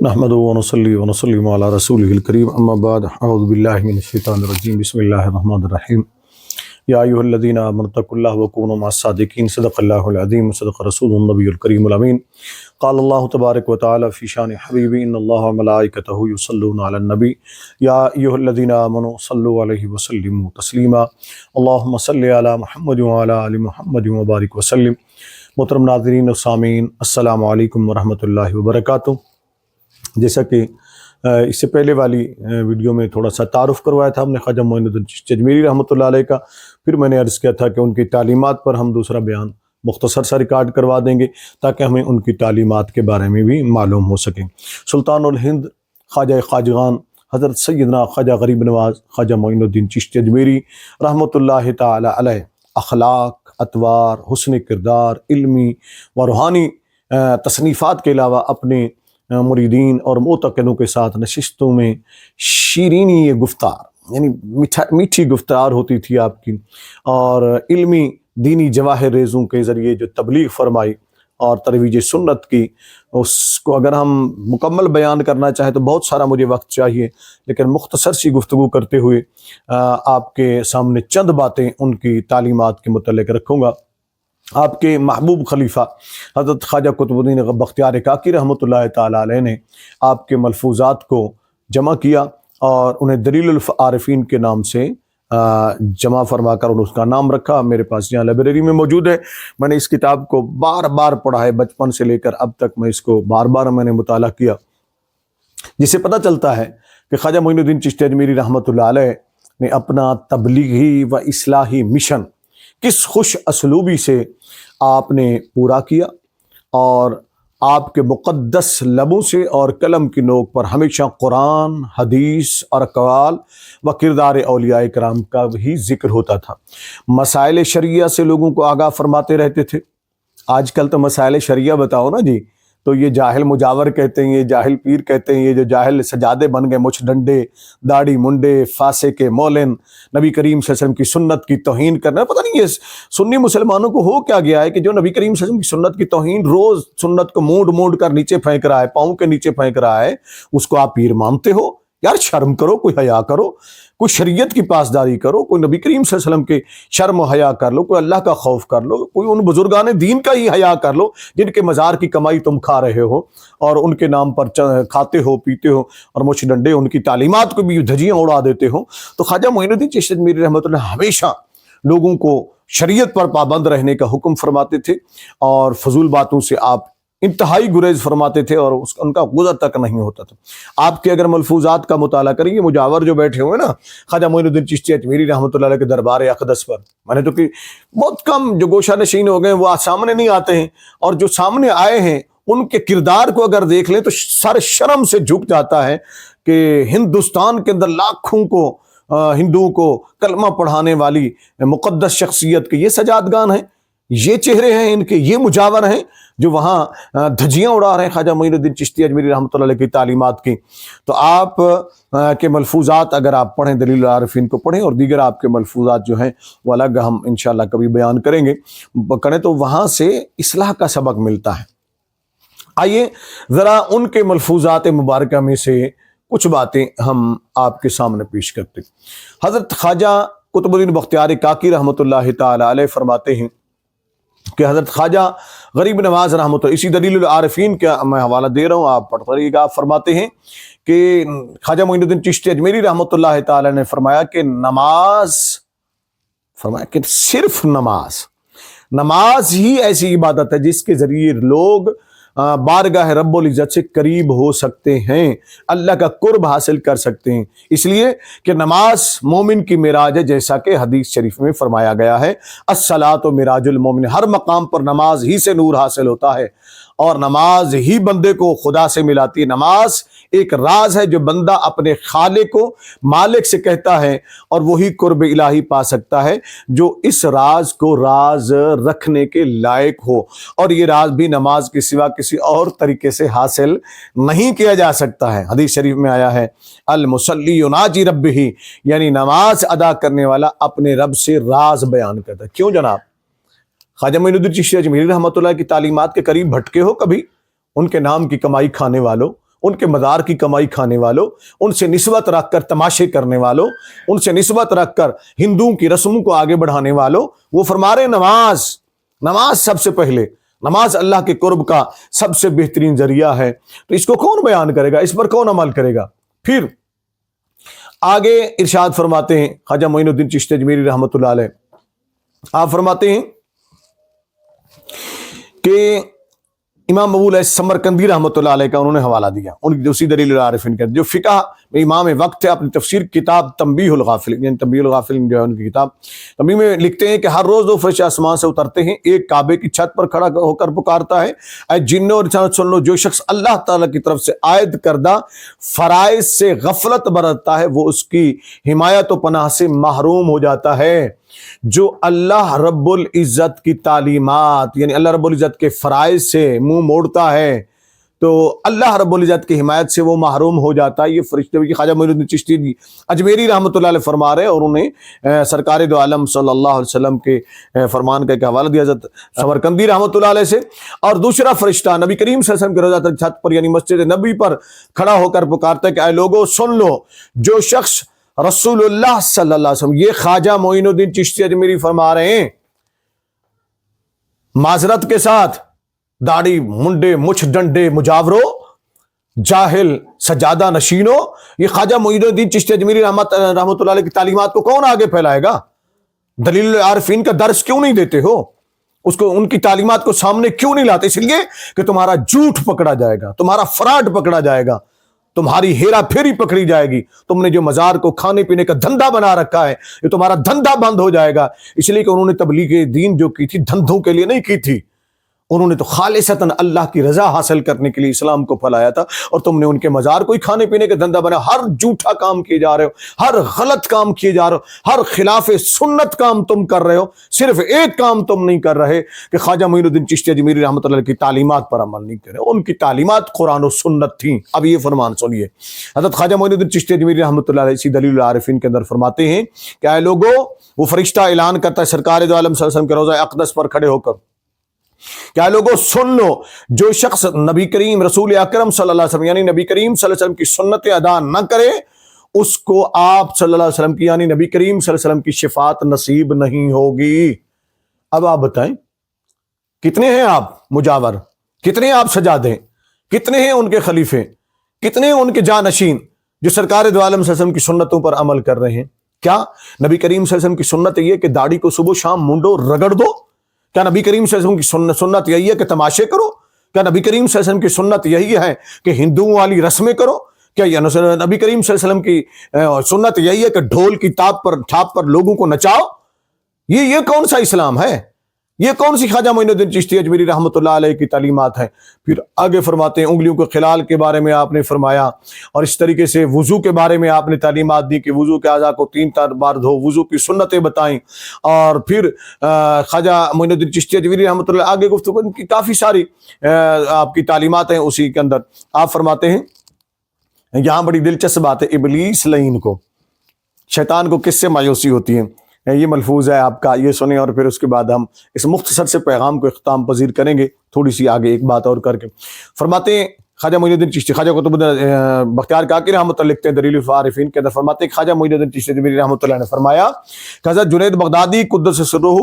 نحمدہ ونصلی ونسلم علی رسولہ الکریم اما بعد اعوذ باللہ من الشیطان الرجیم بسم اللہ الرحمن الرحیم یا ایھا الذین آمنوا اتقوا اللہ وکونوا مع الصادقین صدق اللہ العظیم صدق رسول النبی الکریم الامین قال اللہ تبارک وتعالی فی شان حبیبی ان اللہ وملائکتہ یصلون علی النبی یا ایھا الذین آمنوا صلوا علیہ وسلموا تسلیما اللہم صلی علی محمد وعلی آل محمد وبارک وسلم۔ محترم ناظرین و سامعین، السلام علیکم ورحمۃ اللہ وبرکاتہ۔ جیسا کہ اس سے پہلے والی ویڈیو میں تھوڑا سا تعارف کروایا تھا ہم نے خواجہ معین الدین چشتی اجمیری رحمۃ اللہ علیہ کا، پھر میں نے عرض کیا تھا کہ ان کی تعلیمات پر ہم دوسرا بیان مختصر سا ریکارڈ کروا دیں گے تاکہ ہمیں ان کی تعلیمات کے بارے میں بھی معلوم ہو سکے۔ سلطان الہند خواجہ خواجگان حضرت سیدنا خواجہ غریب نواز خواجہ معین الدین چشتی اجمیری رحمۃ اللہ تعالی علیہ اخلاق، اطوار، حسن کردار، علمی و روحانی تصنیفات کے علاوہ اپنے مریدین اور معتقدوں کے ساتھ نشستوں میں شیرینی یہ گفتار، یعنی میٹھی گفتار ہوتی تھی آپ کی، اور علمی دینی جواہر ریزوں کے ذریعے جو تبلیغ فرمائی اور ترویج سنت کی، اس کو اگر ہم مکمل بیان کرنا چاہیں تو بہت سارا مجھے وقت چاہیے، لیکن مختصر سی گفتگو کرتے ہوئے آپ کے سامنے چند باتیں ان کی تعلیمات کے متعلق رکھوں گا۔ آپ کے محبوب خلیفہ حضرت خواجہ قطب الدین بختیار کاکی رحمۃ اللہ تعالی علیہ نے آپ کے ملفوظات کو جمع کیا اور انہیں دلیل العارفین کے نام سے جمع فرما کر اس کا نام رکھا۔ میرے پاس یہاں لائبریری میں موجود ہے، میں نے اس کتاب کو بار بار پڑھا ہے، بچپن سے لے کر اب تک میں اس کو بار بار میں نے مطالعہ کیا، جس سے پتہ چلتا ہے کہ خواجہ معین الدین چشتی اجمیری رحمۃ اللہ علیہ نے اپنا تبلیغی و اصلاحی مشن کس خوش اسلوبی سے آپ نے پورا کیا، اور آپ کے مقدس لبوں سے اور قلم کی نوک پر ہمیشہ قرآن، حدیث اور اقوال و کردار اولیاء کرام کا بھی ذکر ہوتا تھا۔ مسائل شرعیہ سے لوگوں کو آگاہ فرماتے رہتے تھے۔ آج کل تو مسائل شرعیہ بتاؤ نا جی، تو یہ جاہل مجاور کہتے ہیں، یہ جاہل پیر کہتے ہیں، یہ جو جاہل سجادے بن گئے، مچھ ڈنڈے، داڑھی منڈے، فاسق مولن، نبی کریم صلی اللہ علیہ وسلم کی سنت کی توہین کرنا، پتہ نہیں یہ سنی مسلمانوں کو ہو کیا گیا ہے کہ جو نبی کریم صلی اللہ علیہ وسلم کی سنت کی توہین روز سنت کو مونڈ کر نیچے پھینک رہا ہے، پاؤں کے نیچے پھینک رہا ہے، اس کو آپ پیر مانتے ہو؟ یار شرم کرو، کوئی حیا کرو، کوئی شریعت کی پاسداری کرو، کوئی نبی کریم صلی اللہ علیہ وسلم کے شرم و حیا کر لو، کوئی اللہ کا خوف کر لو، کوئی ان بزرگان دین کا ہی حیا کر لو جن کے مزار کی کمائی تم کھا رہے ہو اور ان کے نام پر کھاتے ہو، پیتے ہو، اور مچھ ڈنڈے ان کی تعلیمات کو بھی دھجیاں اڑا دیتے ہو۔ تو خواجہ معین الدین چشتی اجمیری رحمۃ اللہ ہمیشہ لوگوں کو شریعت پر پابند رہنے کا حکم فرماتے تھے اور فضول باتوں سے آپ انتہائی گریز فرماتے تھے اور ان کا گزر تک نہیں ہوتا تھا۔ آپ کے اگر ملفوظات کا مطالعہ کریں گے، مجاور جو بیٹھے ہوئے نا خواجہ معین الدین چشتی اجمیری رحمۃ اللہ علیہ کے دربار اقدس پر، میں نے تو کہ بہت کم جو گوشہ نشین ہو گئے وہ سامنے نہیں آتے ہیں، اور جو سامنے آئے ہیں ان کے کردار کو اگر دیکھ لیں تو سر شرم سے جھک جاتا ہے کہ ہندوستان کے اندر لاکھوں کو ہندوؤں کو کلمہ پڑھانے والی مقدس شخصیت کے یہ سجادگان ہیں، یہ چہرے ہیں ان کے، یہ مجاور ہیں جو وہاں دھجیاں اڑا رہے ہیں خواجہ معین الدین چشتی اجمیری رحمۃ اللہ علیہ کی تعلیمات کی۔ تو آپ کے ملفوظات اگر آپ پڑھیں، دلیل العارفین کو پڑھیں، اور دیگر آپ کے ملفوظات جو ہیں وہ الگ ہم انشاءاللہ کبھی بیان کریں گے، تو وہاں سے اصلاح کا سبق ملتا ہے۔ آئیے ذرا ان کے ملفوظات مبارکہ میں سے کچھ باتیں ہم آپ کے سامنے پیش کرتے ہیں۔ حضرت خواجہ قطب الدین بختیار کاکی رحمۃ اللہ تعالی علیہ فرماتے ہیں کہ حضرت خواجہ غریب نواز رحمۃ اللہ، اسی دلیل العارفین کا میں حوالہ دے رہا ہوں، آپ پڑھتے رہیے گا، آپ فرماتے ہیں کہ خواجہ معین الدین چشتی اجمیری رحمۃ اللہ تعالی نے فرمایا کہ صرف نماز ہی ایسی عبادت ہے جس کے ذریعے لوگ بارگاہ رب العزت سے قریب ہو سکتے ہیں، اللہ کا قرب حاصل کر سکتے ہیں، اس لیے کہ نماز مومن کی معراج ہے، جیسا کہ حدیث شریف میں فرمایا گیا ہے، الصلاۃ معراج المومن، ہر مقام پر نماز ہی سے نور حاصل ہوتا ہے اور نماز ہی بندے کو خدا سے ملاتی ہے۔ نماز ایک راز ہے جو بندہ اپنے خالق کو، مالک سے کہتا ہے، اور وہی قرب الہی پا سکتا ہے جو اس راز کو راز رکھنے کے لائق ہو، اور یہ راز بھی نماز کے سوا کسی اور طریقے سے حاصل نہیں کیا جا سکتا ہے۔ حدیث شریف میں آیا ہے المصلی یناجی ربہ، یعنی نماز ادا کرنے والا اپنے رب سے راز بیان کرتا ہے۔ کیوں جناب؟ خواجہ معین الدین چشتی اجمیری رحمۃ اللہ کی تعلیمات کے قریب بھٹکے ہو کبھی؟ ان کے نام کی کمائی کھانے والوں، ان کے مزار کی کمائی کھانے والوں، ان سے نسبت رکھ کر تماشے کرنے والوں، ان سے نسبت رکھ کر ہندوؤں کی رسموں کو آگے بڑھانے والوں، وہ فرما رہے نماز سب سے پہلے، نماز اللہ کے قرب کا سب سے بہترین ذریعہ ہے۔ تو اس کو کون بیان کرے گا، اس پر کون عمل کرے گا؟ پھر آگے ارشاد فرماتے ہیں خواجہ معین الدین چشتی اجمیری رحمۃ اللہ علیہ، آپ فرماتے ہیں کہ امام ابو الیث سمرقندی رحمۃ اللہ علیہ کا انہوں نے حوالہ دیا، ان کی اسی دلیل العارفین کا جو فقہ میں امام وقت ہے، اپنی تفسیر کتاب تنبیہ الغافل، یعنی تنبیہ الغافل جو ہے ان کی کتاب، تنبیہ میں لکھتے ہیں کہ ہر روز 2 فرشتے آسمان سے اترتے ہیں، ایک کعبے کی چھت پر کھڑا ہو کر پکارتا ہے، اے جنوں اور انسانوں سن لو، جو شخص اللہ تعالیٰ کی طرف سے عائد کردہ فرائض سے غفلت برتتا ہے وہ اس کی حمایت و پناہ سے محروم ہو جاتا ہے۔ جو اللہ رب العزت کی تعلیمات یعنی اللہ رب العزت کے فرائض سے منہ موڑتا ہے تو اللہ رب العزت کی حمایت سے وہ محروم ہو جاتا ہے۔ یہ فرشتے بھی خواجہ معین الدین چشتی اجمیری رحمۃ اللہ علیہ فرما رہے ہیں، اور انہیں سرکار دو عالم صلی اللہ علیہ وسلم کے فرمان کا ایک حوالہ دیا حضرت سمرقندی رحمۃ اللہ علیہ سے۔ اور دوسرا فرشتہ نبی کریم صلی اللہ علیہ وسلم کے روضہ چھت پر یعنی مسجد نبی پر کھڑا ہو کر پکارتا ہے کہ اے لوگو سن لو، جو شخص رسول اللہ صلی اللہ علیہ وسلم، یہ خواجہ معین الدین چشتی اجمیری فرما رہے ہیں، معذرت کے ساتھ داڑھی منڈے مچھ ڈنڈے مجاورو جاہل سجادہ نشینو، یہ خواجہ معین الدین چشتی اجمیری رحمۃ اللہ علیہ کی تعلیمات کو کون آگے پھیلائے گا؟ دلیل العارفین کا درس کیوں نہیں دیتے ہو؟ اس کو ان کی تعلیمات کو سامنے کیوں نہیں لاتے؟ اس لیے کہ تمہارا جھوٹ پکڑا جائے گا، تمہارا فراڈ پکڑا جائے گا، تمہاری ہیرا پھیری پکڑی جائے گی، تم نے جو مزار کو کھانے پینے کا دھندا بنا رکھا ہے یہ تمہارا دھندا بند ہو جائے گا۔ اس لیے کہ انہوں نے تبلیغ دین جو کی تھی دھندوں کے لیے نہیں کی تھی، انہوں نے تو خالصتاً اللہ کی رضا حاصل کرنے کے لیے اسلام کو پھیلایا تھا، اور تم نے ان کے مزار کو ہی کھانے پینے کا دھندا بنا۔ ہر جھوٹا کام کیے جا رہے ہو، ہر غلط کام کیے جا رہے ہو، ہر خلاف سنت کام تم کر رہے ہو، صرف ایک کام تم نہیں کر رہے کہ خواجہ معین الدین چشتی اجمیری رحمۃ اللہ کی تعلیمات پر عمل نہیں کرے۔ ان کی تعلیمات قرآن و سنت تھیں۔ اب یہ فرمان سنیے، حضرت خواجہ معین الدین چشتی اجمیری رحمۃ اللہ علیہ اسی دلیل العارفین کے اندر فرماتے ہیں کہ اے لوگو، وہ فرشتہ اعلان کرتا ہے سرکار دو عالم صلی اللہ علیہ وسلم کے روضہ اقدس پر کھڑے ہو کر، کیا لوگوں سن لو، جو شخص نبی کریم رسول اکرم صلی اللہ علیہ وسلم یعنی نبی کریم صلی اللہ علیہ وسلم کی سنت ادا نہ کرے، اس کو آپ صلی اللہ علیہ وسلم کی یعنی نبی کریم صلی اللہ علیہ وسلم کی شفاعت نصیب نہیں ہوگی۔ اب آپ بتائیں کتنے ہیں آپ مجاور، کتنے آپ سجادے، کتنے ہیں ان کے خلیفے، کتنے ہیں ان کے جانشین جو سرکار دو عالم صلی اللہ علیہ وسلم کی سنتوں پر عمل کر رہے ہیں؟ کیا نبی کریم صلی اللہ علیہ وسلم کی سنت یہ کہ داڑھی کو صبح شام منڈو رگڑ دو؟ کیا نبی کریم صلی اللہ علیہ وسلم کی سنت یہی ہے کہ تماشے کرو؟ کیا نبی کریم صلی اللہ علیہ وسلم کی سنت یہی ہے کہ ہندوؤں والی رسمیں کرو؟ کیا نبی کریم صلی اللہ علیہ وسلم کی سنت یہی ہے کہ ڈھول کی ٹھاپ پر لوگوں کو نچاؤ؟ یہ کون سا اسلام ہے؟ یہ کون سی خواجہ معین الدین چشتی اجمیری رحمۃ اللہ علیہ کی تعلیمات ہیں؟ پھر آگے فرماتے ہیں انگلیوں کے خلال کے بارے میں آپ نے فرمایا، اور اس طریقے سے وضو کے بارے میں آپ نے تعلیمات دی کہ وضو کے اعضاء کو 3 بار دھو، وضو کی سنتیں بتائیں۔ اور پھر خواجہ معین الدین چشتی اجمیری رحمۃ اللہ آگے گفتگو ان کی کافی ساری آپ کی تعلیمات ہیں۔ اسی کے اندر آپ فرماتے ہیں، یہاں بڑی دلچسپ بات ہے، ابلیس لعین کو، شیطان کو کس سے مایوسی ہوتی ہے؟ یہ ملفوظ ہے آپ کا، یہ سنیں، اور پھر اس کے بعد ہم اس مختصر سے پیغام کو اختتام پذیر کریں گے، تھوڑی سی آگے ایک بات اور کر کے۔ فرماتے ہیں خواجہ معین الدین چشتی، خواجہ قطب الدین بختیار کاکی رحمۃ اللہ لکھتے ہیں دلیل العارفین کے اندر، فرماتے ہیں خواجہ معین الدین چشتی اجمیری رحمۃ اللہ نے فرمایا کہ حضرت جنید بغدادی قدس سرہ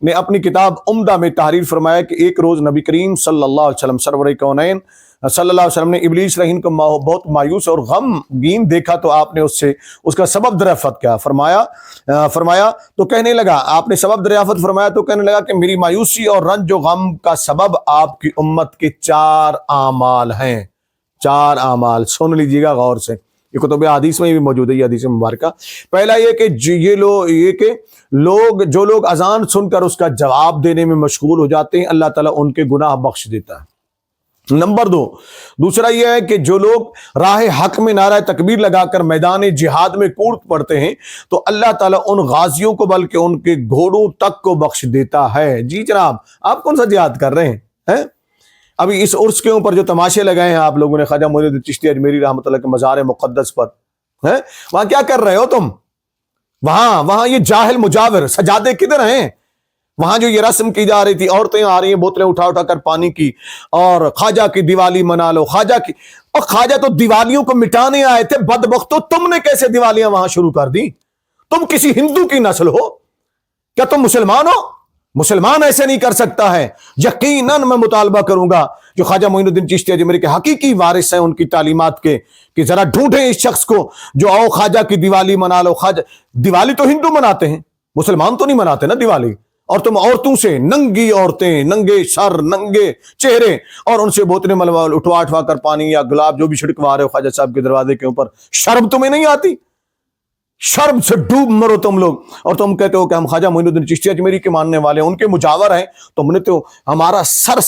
نے اپنی کتاب عمدہ میں تحریر فرمایا کہ ایک روز نبی کریم صلی اللہ علیہ وسلم سرور کونین صلی اللہ علیہ وسلم نے ابلیس لعین کو بہت مایوس اور غمگین دیکھا، تو آپ نے اس کا سبب دریافت کیا، فرمایا تو کہنے لگا، آپ نے سبب دریافت فرمایا تو کہنے لگا کہ میری مایوسی اور رنج و غم کا سبب آپ کی امت کے 4 اعمال ہیں۔ 4 اعمال سن لیجیے گا غور سے، یہ کتب حدیث میں بھی موجود ہے، یہ حدیث مبارکہ۔ پہلا یہ کہ جو لوگ اذان سن کر اس کا جواب دینے میں مشغول ہو جاتے ہیں، اللہ تعالیٰ ان کے گناہ بخش دیتا ہے۔ نمبر 2، دوسرا یہ ہے کہ جو لوگ راہ حق میں نعرہ تکبیر لگا کر میدان جہاد میں کود پڑتے ہیں تو اللہ تعالیٰ ان غازیوں کو بلکہ ان کے گھوڑوں تک کو بخش دیتا ہے۔ جی جناب، آپ کون سا جہاد کر رہے ہیں؟ ابھی اس عرس کے اوپر جو تماشے لگائے ہیں آپ لوگوں نے خواجہ معین الدین چشتی اجمیری رحمۃ اللہ کے مزار مقدس پر، وہاں کیا کر رہے ہو تم؟ وہاں یہ جاہل مجاور سجادے کدھر ہیں؟ وہاں جو یہ رسم کی جا رہی تھی، عورتیں آ رہی ہیں بوتلیں اٹھا کر پانی کی، اور خواجہ کی دیوالی منا لو، خواجہ کی اور خواجہ تو دیوالیوں کو مٹانے آئے تھے، بدبختو تم نے کیسے دیوالیاں وہاں شروع کر دی؟ تم کسی ہندو کی نسل ہو کیا؟ تم مسلمان ہو؟ مسلمان ایسے نہیں کر سکتا ہے۔ یقیناً میں مطالبہ کروں گا جو خواجہ معین الدین چشتی اجمیری کے حقیقی وارث ہیں ان کی تعلیمات کے، کہ ذرا ڈھونڈیں اس شخص کو جو آؤ خواجہ کی دیوالی منا لو۔ خواجہ دیوالی تو ہندو مناتے ہیں، مسلمان تو نہیں مناتے نا دیوالی۔ اور تم عورتوں سے، ننگی عورتیں، ننگے سر، ننگے چہرے، اور ان سے بوتلیں اٹھوا کر پانی یا گلاب جو بھی چھڑکوا رہے ہو خواجہ صاحب کے دروازے کے اوپر، شرم تمہیں نہیں آتی؟ شرم سے ڈوب مرو تم لوگ۔ اور تم کہتے ہو کہ ہم خواجہ معین الدین چشتی اجمیری کے ماننے والے ہیں، ان کے مجاور ہیں۔ تم نے تو ہمارا سر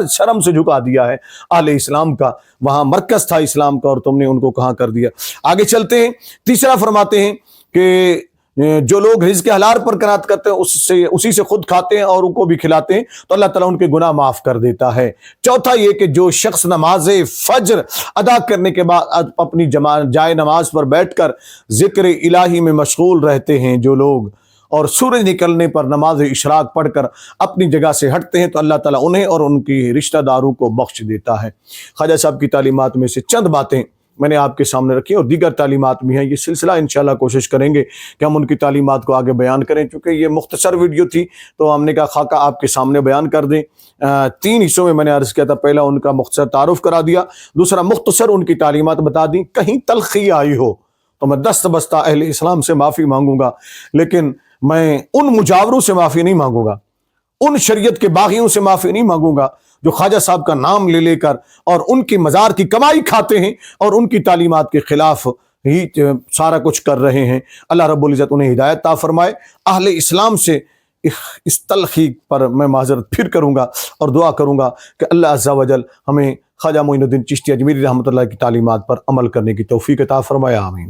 شرم سے جھکا دیا ہے۔ اہل اسلام کا وہاں مرکز تھا اسلام کا، اور تم نے ان کو کہاں کر دیا۔ آگے چلتے ہیں، تیسرا فرماتے ہیں کہ جو لوگ رزق حلال پر قناعت کرتے ہیں اسی سے خود کھاتے ہیں اور ان کو بھی کھلاتے ہیں تو اللہ تعالیٰ ان کے گناہ معاف کر دیتا ہے۔ چوتھا یہ کہ جو شخص نماز فجر ادا کرنے کے بعد اپنی جائے نماز پر بیٹھ کر ذکر الہی میں مشغول رہتے ہیں جو لوگ، اور سورج نکلنے پر نماز اشراق پڑھ کر اپنی جگہ سے ہٹتے ہیں تو اللہ تعالیٰ انہیں اور ان کی رشتہ داروں کو بخش دیتا ہے۔ خواجہ صاحب کی تعلیمات میں سے چند باتیں میں نے آپ کے سامنے رکھی، اور دیگر تعلیمات بھی ہیں۔ یہ سلسلہ انشاءاللہ کوشش کریں گے کہ ہم ان کی تعلیمات کو آگے بیان کریں، چونکہ یہ مختصر ویڈیو تھی تو ہم نے کہا خاکہ آپ کے سامنے بیان کر دیں۔ 3 حصوں میں میں نے عرض کیا تھا، پہلا ان کا مختصر تعارف کرا دیا، دوسرا مختصر ان کی تعلیمات بتا دی، کہیں تلخی آئی ہو تو میں دست بستہ اہل اسلام سے معافی مانگوں گا، لیکن میں ان مجاوروں سے معافی نہیں مانگوں گا، ان شریعت کے باغیوں سے معافی نہیں مانگوں گا جو خواجہ صاحب کا نام لے لے کر اور ان کی مزار کی کمائی کھاتے ہیں اور ان کی تعلیمات کے خلاف ہی سارا کچھ کر رہے ہیں۔ اللہ رب العزت انہیں ہدایت عطا فرمائے۔ اہل اسلام سے اس تلخی پر میں معذرت پھر کروں گا اور دعا کروں گا کہ اللہ عز و جل ہمیں خواجہ معین الدین چشتی اجمیری رحمۃ اللہ کی تعلیمات پر عمل کرنے کی توفیق عطا فرمائے، آمین۔